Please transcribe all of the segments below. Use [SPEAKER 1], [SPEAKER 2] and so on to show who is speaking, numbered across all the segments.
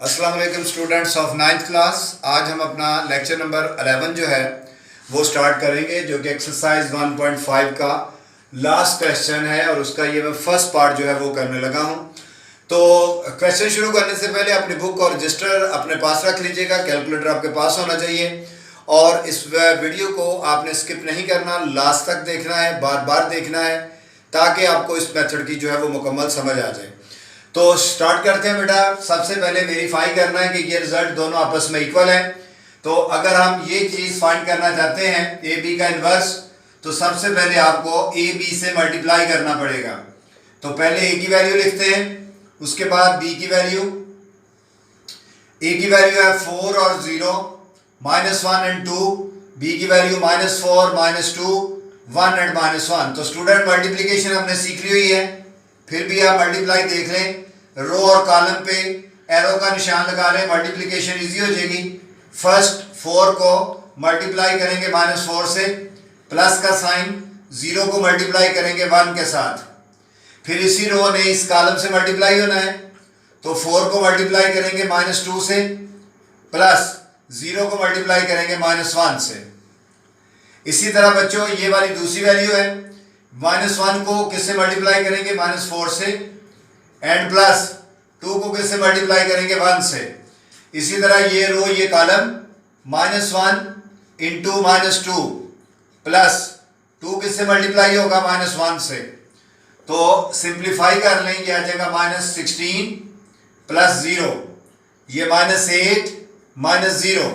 [SPEAKER 1] अस्सलाम वालेकुम students of 9th class. आज हम अपना लेक्चर नंबर 11 जो है वो स्टार्ट करेंगे, जो कि एक्सरसाइज 1.5 का लास्ट क्वेश्चन है और उसका ये मैं फर्स्ट पार्ट जो है वो करने लगा हूँ। तो क्वेश्चन शुरू करने से पहले अपनी बुक और रजिस्टर अपने पास रख लीजिएगा, कैलकुलेटर आपके पास होना चाहिए और इस वीडियो को आपने स्किप नहीं करना, लास्ट तक देखना है, बार बार देखना है ताकि आपको इस मेथड की जो है वो मुकम्मल समझ आ जाए। तो स्टार्ट करते हैं बेटा। सबसे पहले वेरीफाई करना है कि ये रिजल्ट दोनों आपस में इक्वल है। तो अगर हम ये चीज़ फाइंड करना चाहते हैं ए बी का इन्वर्स, तो सबसे पहले आपको ए बी से मल्टीप्लाई करना पड़ेगा। तो पहले ए की वैल्यू लिखते हैं, उसके बाद बी की वैल्यू। ए की वैल्यू है 4 और 0, -1 एंड 2। बी की वैल्यू -4, -2, 1 एंड -1। तो स्टूडेंट मल्टीप्लीकेशन हमने सीख ली हुई है, फिर भी आप मल्टीप्लाई देख लें, रो और कॉलम पे एरो का निशान लगा लें, मल्टीप्लिकेशन इजी हो जाएगी। फर्स्ट 4 को मल्टीप्लाई करेंगे -4 से, प्लस का साइन, 0 को मल्टीप्लाई करेंगे 1 के साथ, फिर इसी रो ने इस कॉलम से मल्टीप्लाई होना है, तो 4 को मल्टीप्लाई करेंगे -2 से, प्लस 0 को मल्टीप्लाई करेंगे -1 से। इसी तरह बच्चों ये वाली दूसरी वैल्यू है, -1 को किससे मल्टीप्लाई करेंगे, -4 से, एंड प्लस 2 को किससे मल्टीप्लाई करेंगे, 1 से। इसी तरह ये रो ये कॉलम -1 इंटू -2 प्लस 2 किससे मल्टीप्लाई होगा, -1 से। तो सिंप्लीफाई कर लें, ये आ जाएगा -16 प्लस 0, ये -8 -0,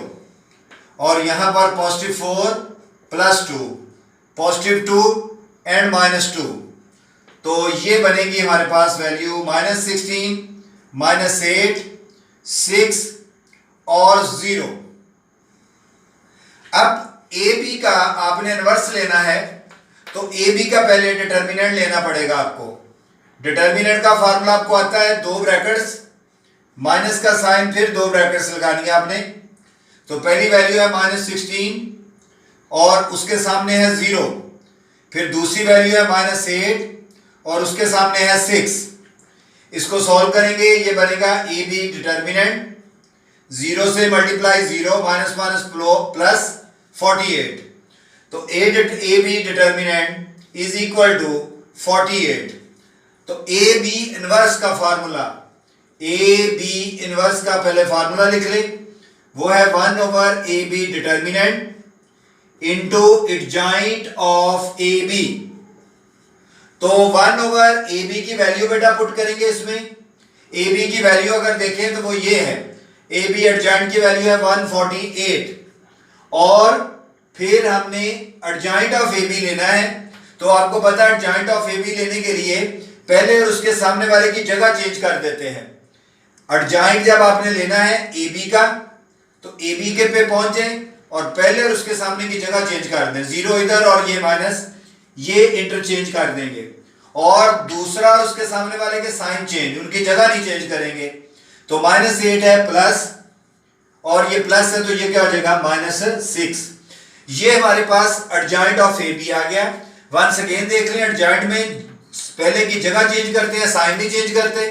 [SPEAKER 1] और यहां पर +4 प्लस 2, +2 एंड -2। तो ये बनेगी हमारे पास वैल्यू -16, -8, 6 और 0। अब ए बी का आपने इन्वर्स लेना है, तो ए बी का पहले डिटर्मिनेंट लेना पड़ेगा आपको। डिटर्मिनेंट का फार्मूला आपको आता है 2 ब्रैकेट्स, माइनस का साइन, फिर 2 ब्रैकेट्स लगानी है आपने। तो पहली वैल्यू है -16 और उसके सामने है 0, फिर दूसरी वैल्यू है -8 और उसके सामने है 6। इसको सॉल्व करेंगे, ये बनेगा ए बी डिटर्मिनेंट, 0 से मल्टीप्लाई 0, प्लस 48। तो A B determinant is equal to 48। तो ए बी इनवर्स का फार्मूला, ए बी इनवर्स का पहले फार्मूला लिख ले, वो है 1/ए B determinant into adjoint of A B. तो 1/ए बी की वैल्यू बेटा पुट करेंगे इसमें। ए बी की वैल्यू अगर देखें तो वो ये है, ए बी एडजॉइंट की वैल्यू है 148, और फिर हमने एडजॉइंट ऑफ ए बी लेना है। तो आपको पता है एडजॉइंट ऑफ ए बी लेने के लिए पहले उसके सामने वाले की जगह चेंज कर देते हैं। एडजॉइंट जब आपने लेना है ए बी का, तो ए बी के पे पहुंचे और पहले और उसके सामने की जगह चेंज कर दें, 0 इधर और ये माइनस, ये इंटरचेंज कर देंगे, और दूसरा उसके सामने वाले के साइन चेंज, उनकी जगह नहीं चेंज करेंगे। तो -8 है प्लस, और ये प्लस है तो ये क्या हो जाएगा, -6। ये हमारे पास एडजॉइंट ऑफ ए बी आ गया। वंस अगेन देख लें, एडजॉइंट में पहले की जगह चेंज करते हैं, साइन नहीं चेंज करते,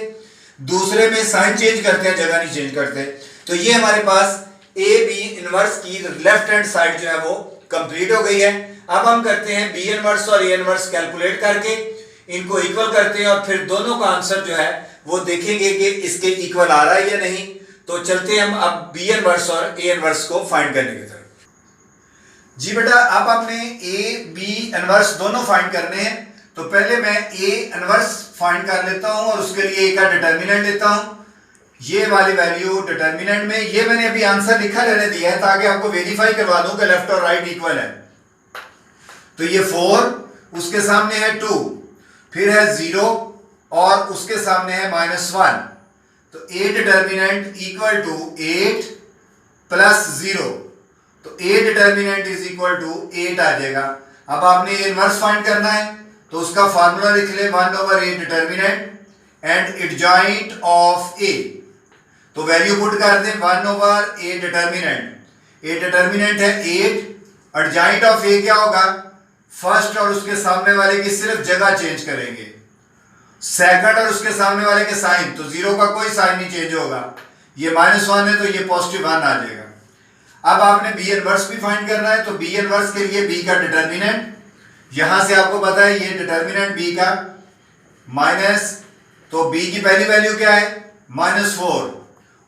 [SPEAKER 1] दूसरे में साइन चेंज करते हैं, जगह नहीं चेंज करते। तो ये हमारे पास ए बी इनवर्स की लेफ्ट हैंड साइड जो है वो कंप्लीट हो गई है। अब हम करते हैं बी इनवर्स और ए इनवर्स कैलकुलेट करके इनको इक्वल करते हैं, और फिर दोनों का आंसर जो है वो देखेंगे कि इसके इक्वल आ रहा है या नहीं। तो चलते हैं हम अब बी इनवर्स और ए इनवर्स को फाइंड करने की तरफ। जी बेटा, अब आपने ए बी इनवर्स दोनों फाइंड करने हैं। तो पहले मैं ए इनवर्स फाइंड कर लेता हूं और उसके लिए ए का डिटर्मिनेंट लेता हूं। ये वाली वैल्यू डिटर्मिनेंट में, ये मैंने अभी आंसर लिखा रहने दिया है ताकि आपको वेरीफाई करवा दूं कि लेफ्ट और राइट इक्वल है। तो ये 4, उसके सामने है 2, फिर है 0 और उसके सामने है -1। तो A determinant equal to 8 plus 0। तो A determinant is equal to 8 आ जाएगा। अब आपने इनवर्स फाइंड करना है, तो उसका फार्मूला लिख ले, 1/ए determinant and adjoint of A. तो वैल्यू पुट कर दें, 1/ए डिटर्मिनेंट, ए डिटर्मिनेंट है 8, एडजॉइंट ऑफ ए क्या होगा, फर्स्ट और उसके सामने वाले की सिर्फ जगह चेंज करेंगे, सेकंड और उसके सामने वाले के साइन, तो 0 का कोई साइन नहीं चेंज होगा, ये -1 है तो ये +1 आ जाएगा। अब आपने बी इनवर्स भी फाइंड करना है, तो बी इनवर्स के लिए बी का डिटर्मिनेंट, यहां से आपको पता है ये डिटर्मिनेंट बी का माइनस, तो बी की पहली वैल्यू क्या है -4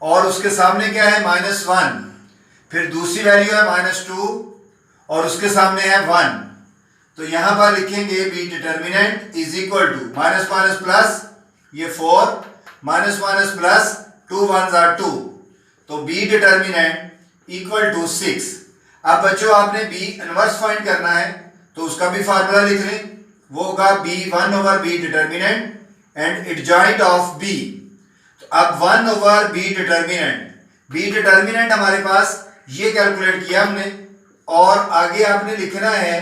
[SPEAKER 1] और उसके सामने क्या है -1, फिर दूसरी वैल्यू है -2 और उसके सामने है 1। तो यहां पर लिखेंगे B determinant is equal to minus minus plus, ये 4 minus minus plus 2 1s are 2, तो बी डिटर्मिनेंट इक्वल टू 6। अब बच्चों आपने बी इनवर्स फाइंड करना है तो उसका भी फार्मूला लिख लें, वो होगा b1/b determinant and adjoint of b। तो अब 1/b डिटर्मिनेंट हमारे पास ये कैलकुलेट किया हमने, और आगे आपने लिखना है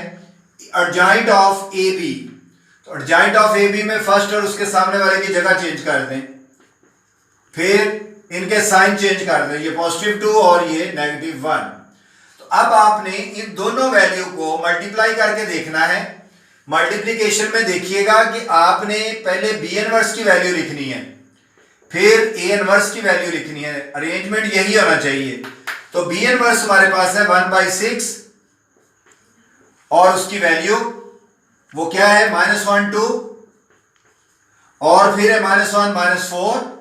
[SPEAKER 1] एडजॉइंट ऑफ ए बी। तो एडजॉइंट ऑफ ए बी में फर्स्ट और उसके सामने वाले की जगह चेंज कर दें, फिर इनके साइन चेंज कर दें, ये +2 और ये -1। तो अब आपने इन दोनों वैल्यू को मल्टीप्लाई करके देखना है। मल्टीप्लिकेशन में देखिएगा कि आपने पहले बी इनवर्स की वैल्यू लिखनी है, फिर ए इनवर्स की वैल्यू लिखनी है, अरेंजमेंट यही होना चाहिए। तो बी इनवर्स हमारे पास है 1/6 और उसकी वैल्यू वो क्या है -1 2 और फिर है -1 -4।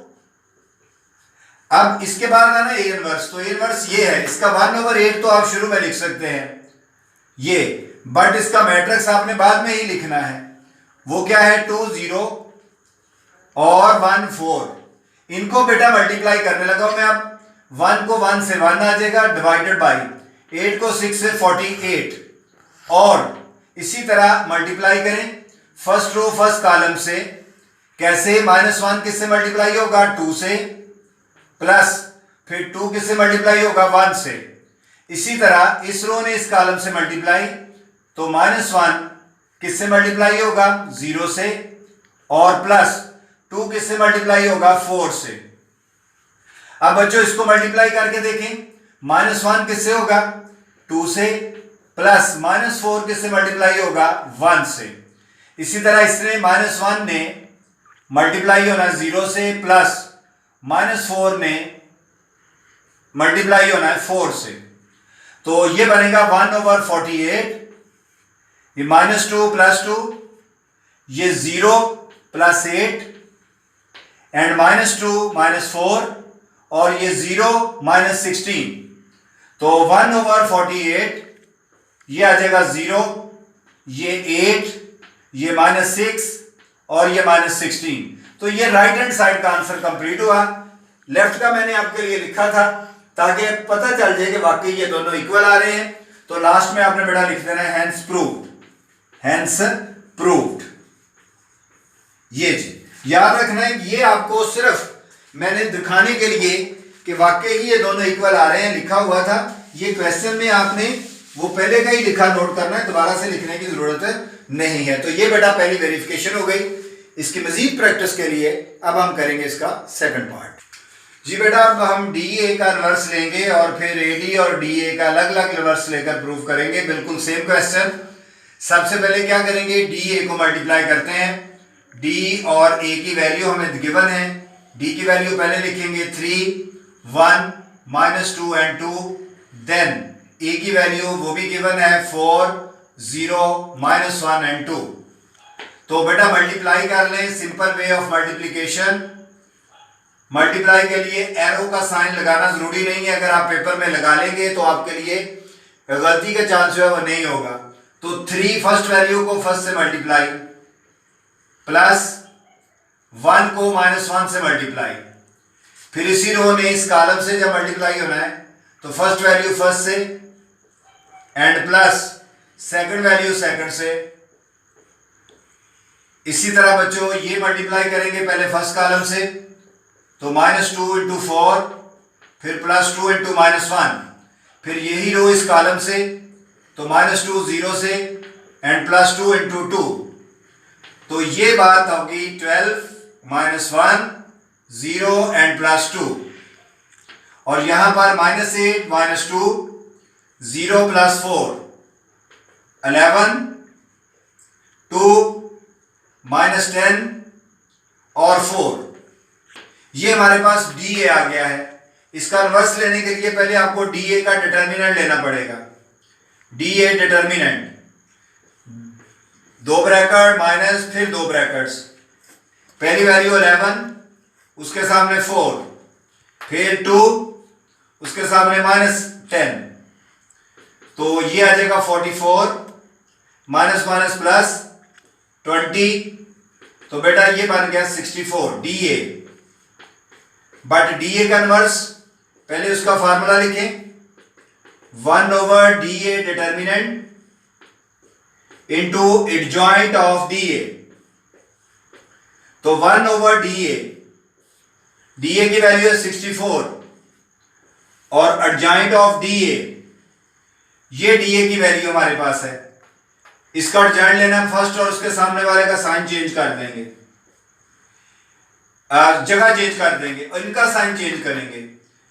[SPEAKER 1] अब इसके बाद है ना ए इनवर्स, तो ए इनवर्स ये है, इसका 1/8 तो आप शुरू में लिख सकते हैं ये, बट इसका मैट्रिक्स आपने बाद में ही लिखना है। वो क्या है 2 0 और 1 4। इनको बेटा मल्टीप्लाई करने लगा मैं, अब 1 को 1 से 1 आ जाएगा डिवाइडेड बाई 8 को 6 से 48, और इसी तरह मल्टीप्लाई करें फर्स्ट रो फर्स्ट कॉलम से। कैसे -1 किससे मल्टीप्लाई होगा 2 से, प्लस फिर 2 किससे मल्टीप्लाई होगा 1 से। इसी तरह इस रो ने इस कॉलम से मल्टीप्लाई, तो -1 किससे मल्टीप्लाई होगा 0 से, और प्लस 2 किससे मल्टीप्लाई होगा 4 से। अब बच्चों इसको मल्टीप्लाई करके देखें, -1 किससे होगा 2 से, प्लस -4 किससे मल्टीप्लाई होगा 1 से। इसी तरह इसने -1 ने मल्टीप्लाई होना 0 से, प्लस -4 ने मल्टीप्लाई होना है 4 से। तो ये बनेगा 1/48, ये -2 + 2, ये 0 + 8 एंड -2 -4 और ये 0 -16। तो 1/48 ये आ जाएगा 0, ये 8, ये -6 और ये -16। तो ये राइट हैंड साइड का आंसर कंप्लीट हुआ। लेफ्ट का मैंने आपके लिए लिखा था ताकि पता चल जाए कि वाकई ये दोनों इक्वल आ रहे हैं। तो लास्ट में आपने बेटा लिख देना है हैंस प्रूव्ड, हैंस प्रूव्ड। ये जी याद रखना है, ये आपको सिर्फ मैंने दिखाने के लिए कि वाकई ये दोनों इक्वल आ रहे हैं लिखा हुआ था। ये क्वेश्चन में आपने वो पहले का ही लिखा नोट करना है, दोबारा से लिखने की जरूरत नहीं है। तो ये बेटा पहली वेरिफिकेशन हो गई। इसकी मजीद प्रैक्टिस के लिए अब हम करेंगे इसका सेकंड पार्ट। जी बेटा अब हम DA का रिवर्स लेंगे और फिर AD और DA का अलग अलग रिवर्स लेकर प्रूव करेंगे। बिल्कुल सेम क्वेश्चन। सबसे पहले क्या करेंगे, DA को मल्टीप्लाई करते हैं। D और A की वैल्यू हमें गिवन है। D की वैल्यू पहले लिखेंगे 3 1 -2 and 2, देन A की वैल्यू वो भी गिवन है 4 0 -1 and 2। तो बेटा मल्टीप्लाई कर लें, simple way of multiplication. Multiply के लिए एरो का साइन लगाना जरूरी नहीं है, अगर आप पेपर में लगा लेंगे तो आपके लिए गलती का चांस जो है वो नहीं होगा। तो 3 फर्स्ट वैल्यू को फर्स्ट से मल्टीप्लाई, प्लस 1 को -1 से मल्टीप्लाई, फिर इसी रो ने इस कॉलम से जब मल्टीप्लाई होना है तो फर्स्ट वैल्यू फर्स्ट से and plus second value second से। इसी तरह बच्चों ये मल्टीप्लाई करेंगे पहले फर्स्ट कॉलम से, तो -2 × 4, फिर +2 × -1, फिर यही रो इस कॉलम से, तो -2 0 से एंड +2 × 2। तो ये बात होगी 12 -1 0 एंड +2, और यहां पर -8 -2 0 + 4 11 2 -10 और 4। ये हमारे पास DA आ गया है। इसका इन्वर्स लेने के लिए पहले आपको डी ए का डिटर्मिनेंट लेना पड़ेगा। डी ए डिटर्मिनेंट, दो ब्रैकेट माइनस फिर दो ब्रैकेट्स, पहली वैल्यू 11, उसके सामने 4, फिर 2, उसके सामने -10, तो ये आ जाएगा 44, माइनस माइनस प्लस 20, तो बेटा ये बन गया 64 D A. But D A का इन्वर्स, पहले उसका फार्मूला लिखें, 1 D A determinant into adjoint of D A. तो 1 डी ए की वैल्यू है 64 और एडजॉइंट ऑफ डी ए, ये डी ए की वैल्यू हमारे पास है। इसका एडजॉइंट लेना फर्स्ट और उसके सामने वाले का साइन चेंज कर देंगे, जगह चेंज कर देंगे और इनका साइन चेंज करेंगे,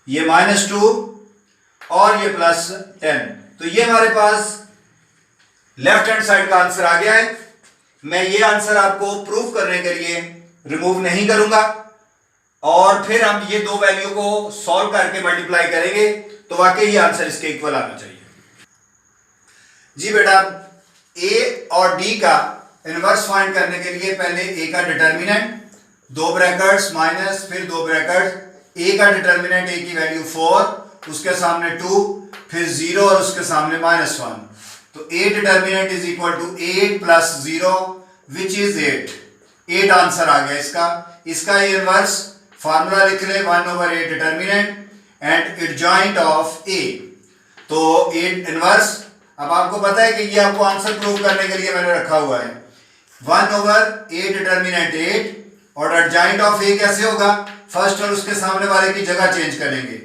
[SPEAKER 1] ये -2 और ये +10। तो ये हमारे पास लेफ्ट हैंड साइड का आंसर आ गया है। मैं ये आंसर आपको प्रूव करने के लिए रिमूव नहीं करूंगा और फिर हम ये दो वैल्यू को सॉल्व करके मल्टीप्लाई करेंगे तो वाकई ये आंसर इसके इक्वल आना चाहिए। जी बेटा, ए और डी का इनवर्स फाइंड करने के लिए पहले ए का डिटर्मिनेंट, दो ब्रैकेट्स माइनस फिर दो ब्रैकेट, ए का डिटर्मिनेंट, ए की वैल्यू 4, उसके सामने 2, फिर 0 और उसके सामने -1, तो A determinant is equal to 8 + 0 which is 8 answer आ गया इसका। इसका ये इनवर्स फार्मूला लिख ले, 1/8 determinant and adjoint of A. तो 8 इनवर्स, अब आपको पता है कि ये आपको आंसर प्रूव करने के लिए मैंने रखा हुआ है, 1/8 डिटर्मिनेंट 8 और एडजॉइंट ऑफ ए कैसे होगा, फर्स्ट और उसके सामने वाले की जगह चेंज करेंगे,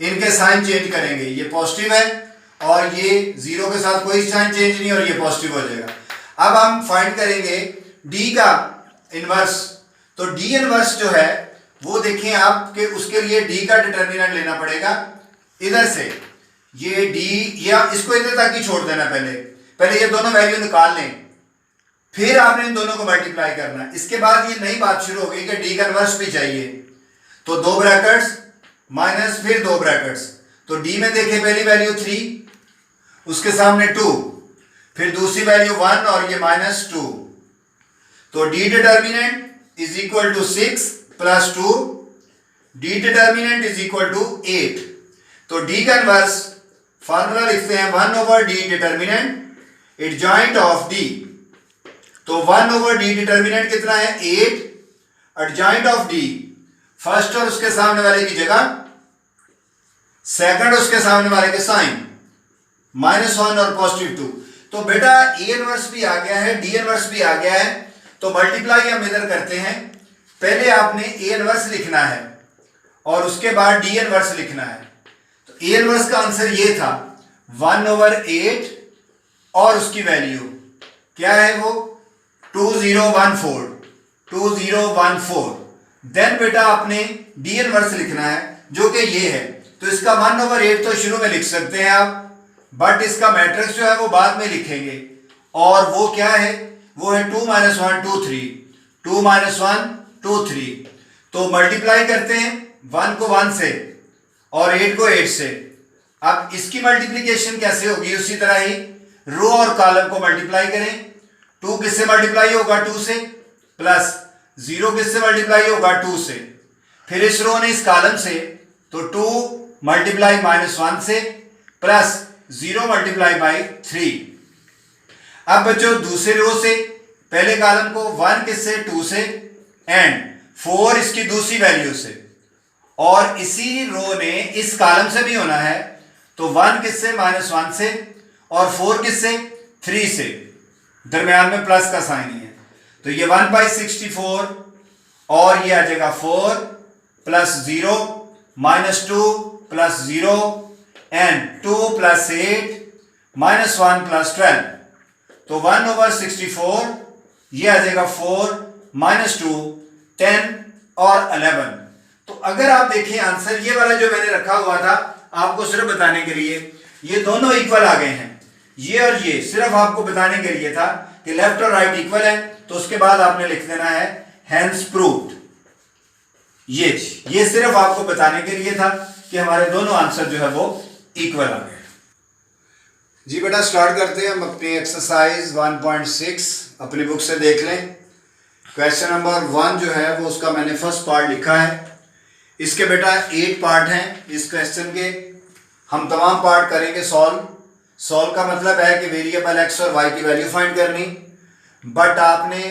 [SPEAKER 1] इनके साइन चेंज करेंगे, ये पॉजिटिव है और ये 0 के साथ कोई साइन चेंज नहीं और ये पॉजिटिव हो जाएगा। अब हम फाइंड करेंगे डी का इनवर्स। तो डी इनवर्स जो है वो देखिए आपके, उसके लिए डी का डिटर्मिनेंट लेना पड़ेगा इधर से, ये डी या इसको इधर तक ही छोड़ देना, पहले ये दोनों वैल्यू निकाल लें, फिर आपने इन दोनों को मल्टीप्लाई करना। इसके बाद ये नई बात शुरू हो गई कि डी का इनवर्स भी चाहिए, तो दो ब्रैकेट्स माइनस फिर दो ब्रैकेट्स, तो डी में देखें पहली वैल्यू 3, उसके सामने 2, फिर दूसरी वैल्यू 1 और ये -2, तो D determinant is equal to 6 + 2, D determinant is equal to 8। तो डी का इनवर्स फार्मूला लिखते हैं 1/d determinant adjoint of D. तो 1/d डिटर्मिनेंट कितना है 8, एडजॉइंट ऑफ डी फर्स्ट और उसके सामने वाले की जगह, सेकंड उसके सामने वाले के साइन, -1 और +2। तो बेटा ए इनवर्स भी आ गया है, डी इनवर्स भी आ गया है, तो मल्टीप्लाई हम इधर करते हैं। पहले आपने ए इनवर्स लिखना है और उसके बाद डी इनवर्स लिखना है। तो ए इनवर्स का आंसर ये था 1/8 और उसकी वैल्यू क्या है वो 2014। देन बेटा आपने डी इनवर्स लिखना है जो कि ये है, तो इसका 1/8 तो शुरू में लिख सकते हैं आप, बट इसका मैट्रिक्स जो है वो बाद में लिखेंगे और वो क्या है, वो है 2 - 1 2 3, 2 - 1 2 3। तो मल्टीप्लाई करते हैं 1 को 1 से और 8 को 8 से। अब इसकी मल्टीप्लिकेशन कैसे होगी, उसी तरह ही रो और कॉलम को मल्टीप्लाई करें। 2 किससे मल्टीप्लाई होगा 2 से, प्लस 0 किससे मल्टीप्लाई होगा 2 से, फिर इस रो ने इस कॉलम से, तो 2 × -1 से प्लस 0 × 3। अब बच्चों दूसरे रो से पहले कॉलम को 1 किससे 2 से एंड 4 इसकी दूसरी वैल्यू से, और इसी रो ने इस कॉलम से भी होना है, तो 1 किससे -1 से और 4 किससे 3 से, दरम्यान में प्लस का साइन ही है, तो ये 1/64 और ये आ जाएगा 4 + 0 -2 + 0 एंड 2 + 8 -1 + 12। तो 1/64 ये आ जाएगा 4 -2 10 और 11। तो अगर आप देखें आंसर ये वाला जो मैंने रखा हुआ था आपको सिर्फ बताने के लिए, ये दोनों इक्वल आ गए हैं, ये और ये सिर्फ आपको बताने के लिए था कि लेफ्ट और राइट इक्वल है, तो उसके बाद आपने लिख देना है हेंस प्रूव्ड। ये सिर्फ आपको बताने के लिए था कि हमारे दोनों आंसर जो है वो इक्वल आ गए। जी बेटा स्टार्ट करते हैं हम अपनी एक्सरसाइज 1.6 अपनी बुक से देख लें। क्वेश्चन नंबर 1 जो है वो उसका मैंने फर्स्ट पार्ट लिखा है। इसके बेटा 8 पार्ट हैं इस क्वेश्चन के। हम तमाम पार्ट करेंगे सॉल्व का मतलब है कि वेरिएबल एक्स और वाई की वैल्यू फाइंड करनी। बट आपने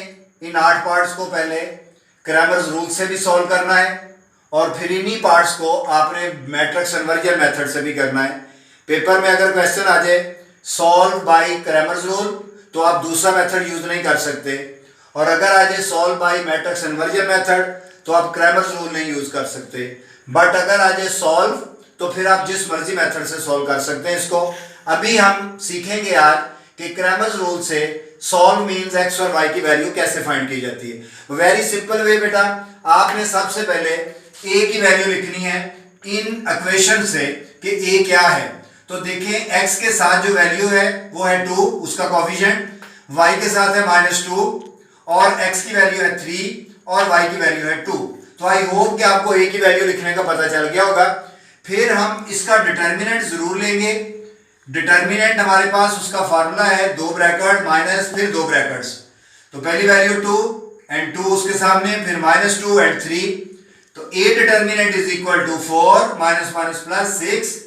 [SPEAKER 1] इन 8 पार्ट्स को पहले क्रैमर्स रूल से भी सॉल्व करना है और फिर इन्हीं पार्ट्स को आपने मैट्रिक्स कन्वर्जन मेथड से भी करना है। पेपर में अगर क्वेश्चन आ जाए सॉल्व बाय क्रैमर्स रूल तो आप दूसरा मेथड यूज नहीं कर सकते, और अगर आ जाए solve by matrix conversion method तो आप क्रैमर्स रूल नहीं यूज कर सकते। बट अगर आ जाए सॉल्व तो फिर आप जिस मर्जी मेथड से सॉल्व कर सकते हैं इसको। अभी हम सीखेंगे आज कि क्रैमर्स रूल से सॉल्व मींस एक्स और वाई की वैल्यू कैसे फाइंड की जाती है। वेरी सिंपल वे बेटा, आपने सबसे पहले ए की वैल्यू लिखनी है इन इक्वेशन से कि ए क्या है। तो देखिए x के साथ जो वैल्यू है वो है 2, उसका कोफिशिएंट, y के साथ है -2 और x की वैल्यू है 3 और y की वैल्यू है 2। तो आई होप कि आपको a की वैल्यू लिखने का पता चल गया होगा। फिर हम इसका डिटर्मिनेंट जरूर लेंगे। डिटर्मिनेंट हमारे पास उसका फार्मूला है 2 ब्रैकेट माइनस फिर 2 ब्रैकेट्स। तो पहली वैल्यू 2 एंड 2 उसके सामने, फिर -2 एंड 3। तो a determinant is equal to 4 minus minus plus 6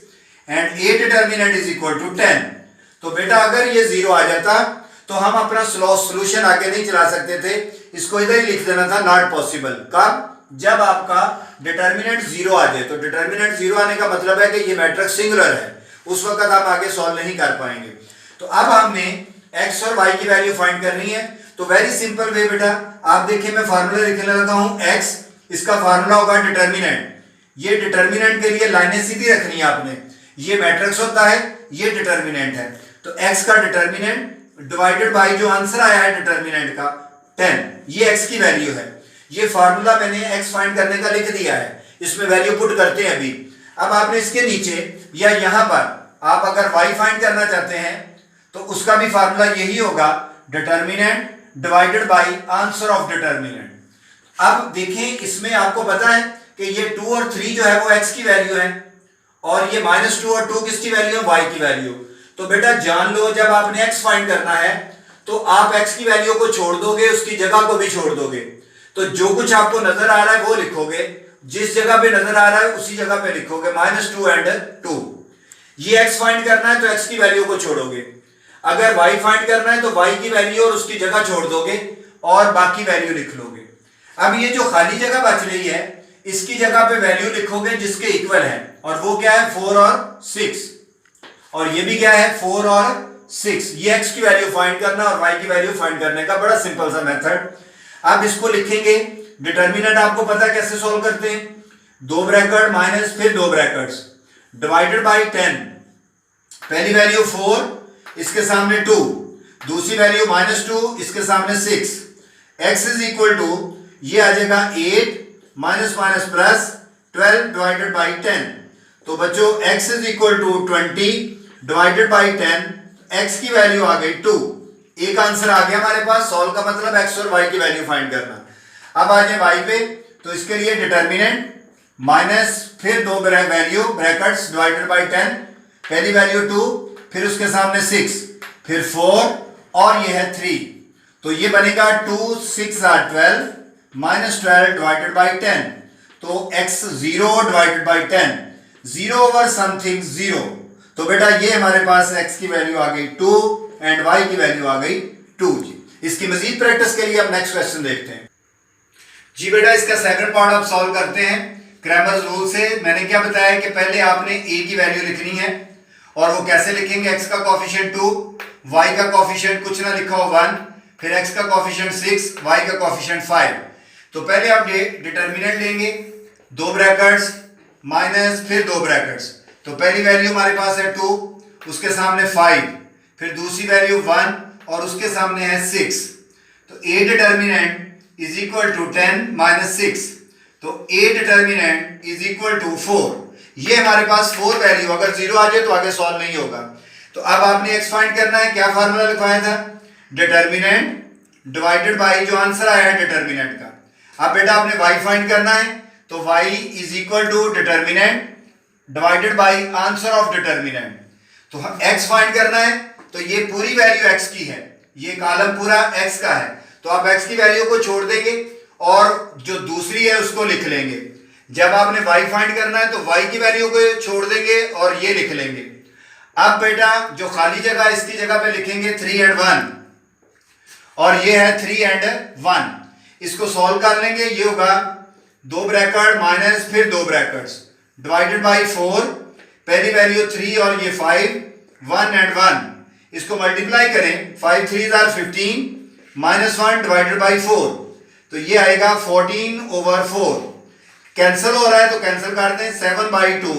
[SPEAKER 1] and a determinant is equal to 10। तो बेटा अगर ये 0 आ जाता तो हम अपना सॉल्यूशन आगे नहीं चला सकते थे, इसको इधर ही लिख देना था नॉट पॉसिबल। कब? जब आपका डिटर्मिनेंट 0 आ जाए। तो डिटर्मिनेंट 0 आने का मतलब है कि ये मैट्रिक्स सिंगुलर है, उस वक्त आप आगे सॉल्व नहीं कर पाएंगे। तो अब हमने x और y की वैल्यू फाइंड करनी है। तो वेरी सिंपल वे बेटा, आप देखिए मैं फार्मूला लिखने लगा हूं x, इसका फार्मूला होगा डिटर्मिनेंट। ये डिटर्मिनेंट के लिए लाइनें सीधी रखनी है आपने। ये मैट्रिक्स होता है, ये डिटर्मिनेंट है। तो x का डिटर्मिनेंट डिवाइडेड बाय जो आंसर आया है डिटर्मिनेंट का 10, ये x की वैल्यू है। ये फार्मूला मैंने x फाइंड करने का लिख दिया है, इसमें वैल्यू पुट करते हैं अभी। अब आपने इसके नीचे या यहां पर आप अगर y फाइंड करना चाहते हैं तो उसका भी फार्मूला यही होगा, determinant divided by answer of determinant. अब देखें इसमें आपको पता है कि ये 2 और 3 जो है वो x की वैल्यू है और ये -2 और 2 किसकी वैल्यू है? y की वैल्यू। तो बेटा जान लो जब आपने x फाइंड करना है तो आप x की वैल्यू को छोड़ दोगे, उसकी जगह को भी छोड़ दोगे। तो जो कुछ आपको नजर आ रहा है वो लिखोगे, जिस जगह पे नजर आ रहा है उसी जगह पे लिखोगे -2 एंड 2। ये x फाइंड करना है तो x की वैल्यू को छोड़ोगे। अगर y फाइंड करना है तो y की वैल्यू और उसकी जगह छोड़ दोगे और बाकी वैल्यू लिख लोगे। अब ये जो खाली जगह बच रही है इसकी जगह पे वैल्यू लिखोगे जिसके इक्वल है, और वो क्या है? 4 और 6। और ये भी क्या है? 4 और 6। ये x की वैल्यू फाइंड करना और y की वैल्यू फाइंड करने का बड़ा सिंपल सा मेथड। अब इसको लिखेंगे, डिटर्मिनेंट आपको पता कैसे सॉल्व करते हैं, 2 ब्रैकेट माइनस फिर 2 ब्रैकेट्स डिवाइडेड बाय 10। पहली वैल्यू 4, इसके सामने 2, दूसरी वैल्यू -2, इसके सामने 6। x इज इक्वल टू ये आ जाएगा 8 minus minus plus 12 divided by 10। तो बच्चों x is equal to 20 divided by 10, x की वैल्यू आ गई 2। एक आंसर आ गया हमारे पास। सॉल्व का मतलब x और y की वैल्यू फाइंड करना। अब आ जाए y पे, तो इसके लिए डिटर्मिनेंट माइनस फिर 2 वैल्यू ब्रैकेट्स डिवाइडेड बाय 10, पहली वैल्यू 2, फिर उसके सामने 6, फिर 4 और ये है 3। तो ये बनेगा 2 6 are 12 माइनस 12 डिवाइडेड बाय 10। तो x 0 divided by 10, 0 over something 0। तो बेटा ये हमारे पास x की वैल्यू आ गई 2 एंड y की वैल्यू आ गई 2 जी। इसकी मजीद प्रैक्टिस के लिए अब नेक्स्ट क्वेश्चन देखते हैं जी। बेटा इसका सेकंड पार्ट आप सॉल्व करते हैं क्रैमर्स रूल से। मैंने क्या बताया कि पहले आपने a की वैल्यू लिखनी है, और वो कैसे लिखेंगे? x का कोफिशिएंट 2, y का कोफिशिएंट कुछ ना लिखा हो 1, फिर x का कोफिशिएंट 6, y का कोफिशिएंट 5। तो पहले आप डिटर्मिनेंट लेंगे, 2 ब्रैकेट्स माइनस फिर 2 ब्रैकेट्स। तो पहली वैल्यू हमारे पास है 2, उसके सामने 5, फिर दूसरी वैल्यू 1 और उसके सामने है 6। तो a determinant is equal to 10 minus 6। तो a determinant is equal to 4। ये हमारे पास 4 वैल्यू, अगर 0 आ जाए तो आगे सॉल्व नहीं होगा। तो अब आपने x फाइंड करना है। क्या फार्मूला लिखवाया था? डिटर्मिनेंट डिवाइडेड बाय जो आंसर आया है डिटर्मिनेंट का। अब बेटा आपने y फाइंड करना है, तो y is equal to determinant divided by answer of determinant. तो x फाइंड करना है, तो ये पूरी वैल्यू x की है, ये कॉलम पूरा x का है, तो आप x की वैल्यू को छोड़ देंगे और जो दूसरी है उसको लिख लेंगे। जब आपने y फाइंड करना है तो y की वैल्यू को छोड़ देंगे और ये लिख लेंगे। अब बेटा जो खाली जगह है इसकी जगह पे लिखेंगे 3 and 1 और ये है 3 and 1। इसको सॉल्व कर लेंगे, ये होगा 2 ब्रैकेट माइनस फिर 2 ब्रैकेट्स डिवाइडेड बाई 4, पहली वैल्यू 3 और ये 5, 1 and 1, इसको मल्टीप्लाई करें, 5 3 are 15 माइनस 1 डिवाइडेड बाई 4, तो ये आएगा 14/4। कैंसिल हो रहा है तो कैंसिल कर दें, 7/2,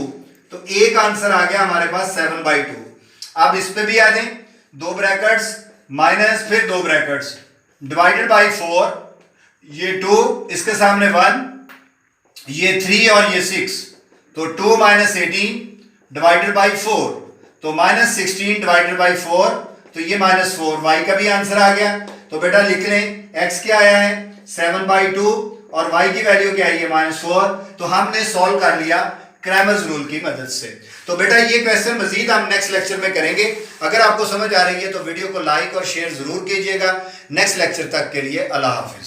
[SPEAKER 1] तो एक आंसर आ गया हमारे पास 7/2। अब इस पे भी आ जाएं, 2 ब्रैकेट्स माइनस फिर 2 ब्रैकेट्स डिवाइडेड बाई 4, ये 2 इसके सामने 1, ये 3 और ये 6, तो 2 माइनस 18 डिवाइडेड बाई 4, तो माइनस 16 डिवाइडेड बाई 4, तो ये -4, y का भी आंसर आ गया। तो बेटा लिख लें x क्या आया है 7/2 और y की वैल्यू क्या है ये -4। तो हमने सॉल्व कर लिया क्रैमर्स रूल की मदद से। तो बेटा ये क्वेश्चन मजीद हम नेक्स्ट लेक्चर में करेंगे। अगर आपको समझ आ रही है तो वीडियो को लाइक और शेयर जरूर कीजिएगा। नेक्स्ट लेक्चर तक के लिए अल्लाह हाफिज।